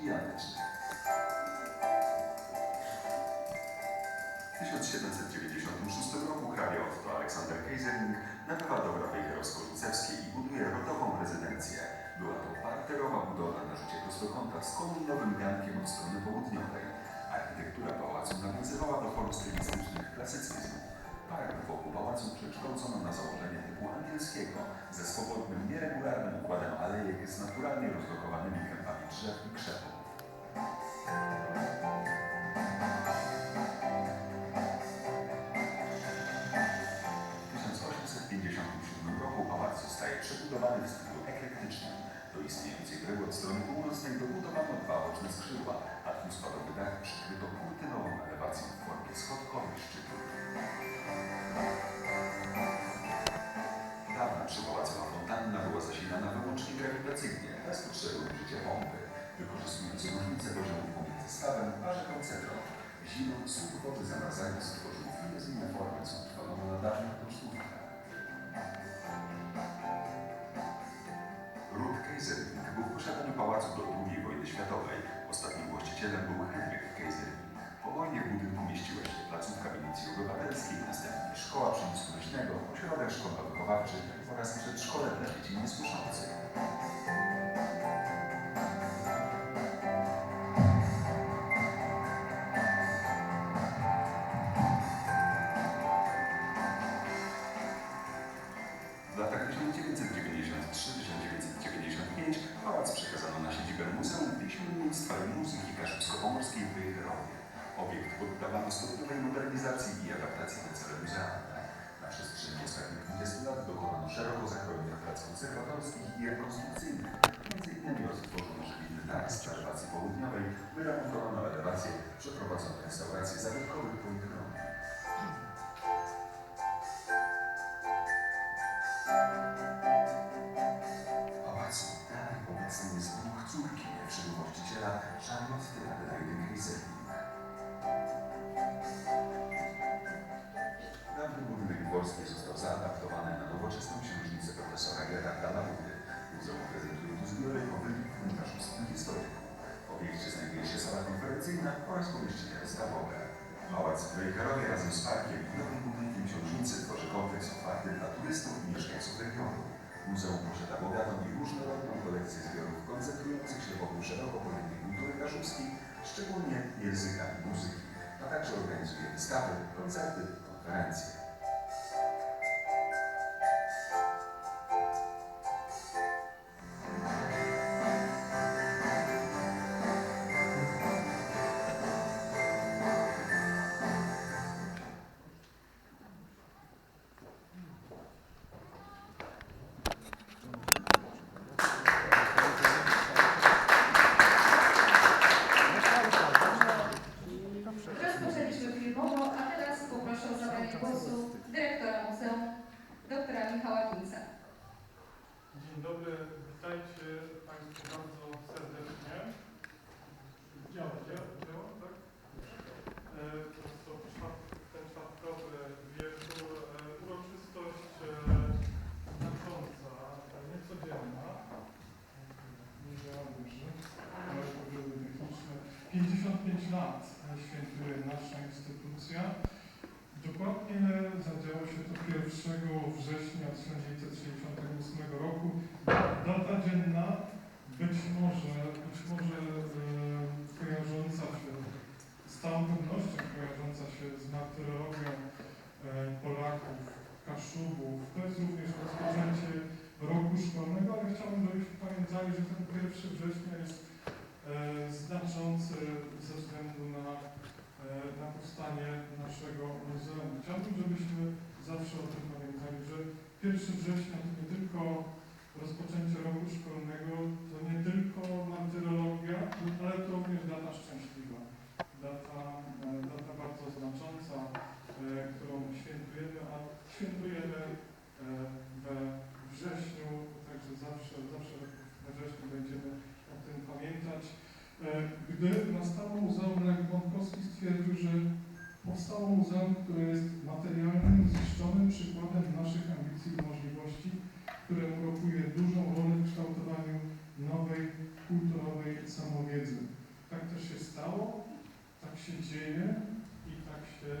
i antycznych. W 1796 roku hrabia Otto Aleksander Keyserling nabywa dobra Wejherowsko-Lucewskie i buduje rodową rezydencję. Była to parterowa budowla na rzucie prostokąta z kolumnowym gankiem od strony południowej. Architektura pałacu nawiązywała do form stylistycznych klasycyzmu. Park wokół pałacu przekształcono na założenie typu angielskiego, ze swobodnym, nieregularnym układem alejek z naturalnie rozlokowanymi kępami drzew i krzewów. W 1857 roku pałac zostaje przebudowany w stylu eklektycznym. Do istniejącej bryły od strony północnej dobudowano dwa boczne skrzydła, a dwuspadowy dach przykryto kurtynową elewacją w formie schodkowych szczytów. Dawna przypałacowa fontanna była zasilana wyłącznie grawitacyjnie, bez potrzeby użycia pompy, wykorzystując różnicę poziomu pomiędzy stawem a rzeką Cedrą. Zimą słup wody zamrażając stworzył finezyjne formy, co trwało na dawnych kosztówkach. Ród Keyserling był w posiadaniu pałacu do II wojny światowej. Ostatnim właścicielem był Henryk Keyserling. Po wojnie w budynku mieściła się placówka milicji obywatelskiej, następnie szkoła przemysłu leśnego, ośrodek szkolno-wychowawczy oraz przedszkole dla dzieci niesłyszących. W latach 1993-1995 pałac przekazano na siedzibę Muzeum Piśmiennictwa i Muzyki Kaszubsko-Pomorskiej w Wejherowie. Obiekt poddawano stopniowej modernizacji i adaptacji na cele muzealne. Na przestrzeni ostatnich 20 lat dokonano szeroko zakrojonych prac konserwatorskich i rekonstrukcyjnych. M.in. odtworzono żegliny dach z czerwacji południowej, wyremontowano elewację, przeprowadzono restaurację zabytkowych polikronów. Pałacu dalej obecny jest duch córki pierwszego właściciela, Charlotte Adelaide Keyserling. Dawny budynek dworski został zaadaptowany na nowoczesną księżnicę profesora Gerarda Labudy. Muzeum prezentuje tu zbiory o wybitnym kaszubskim historyku. W obiekcie znajduje się sala konferencyjna oraz pomieszczenia wystawowe. Pałac w Wejherowie razem z parkiem i nowym budynkiem książnicy tworzy kompleks otwarty dla turystów i mieszkańców regionu. Muzeum posiada bogatą i różnorodną kolekcję zbiorów koncentrujących się wokół szeroko pojętej kultury kaszubskiej, szczególnie języka i muzyki, a także organizuje wystawy, koncerty, konferencje. Rozpoczęliśmy filmowo, a teraz poproszę o zabranie głosu dyrektora muzeum, doktora Michała Kinca. Dzień dobry, witajcie Państwo bardzo serdecznie. Działa, tak? To ten czwartkowy wieczór, uroczystość znacząca, niecodzienna. Nie działa dobrze, ale problemy techniczne. 55 lat świętuje nasza instytucja. Dokładnie zadziało się to 1 września 1968 roku. Data dzienna być może kojarząca się, z całą pewnością kojarząca się z martyrologią Polaków, Kaszubów. To jest również rozpoczęcie roku szkolnego, ale chciałbym, żebyśmy pamiętali, że ten 1 września jest znaczący ze względu na powstanie naszego muzeum. Chciałbym, żebyśmy zawsze o tym pamiętali, że 1 września to nie tylko rozpoczęcie roku szkolnego, to nie tylko martyrologia, ale to również data szczęśliwa. Data bardzo znacząca, którą świętujemy, a świętujemy we wrześniu, także zawsze we wrześniu będziemy o tym pamiętać. Gdy nastało Muzeum Lech Bąkowski stwierdził, że powstało muzeum, które jest materialnym, ziszczonym przykładem naszych ambicji i możliwości, które urokuje dużą rolę w kształtowaniu nowej, kulturowej samowiedzy. się dzieje i tak się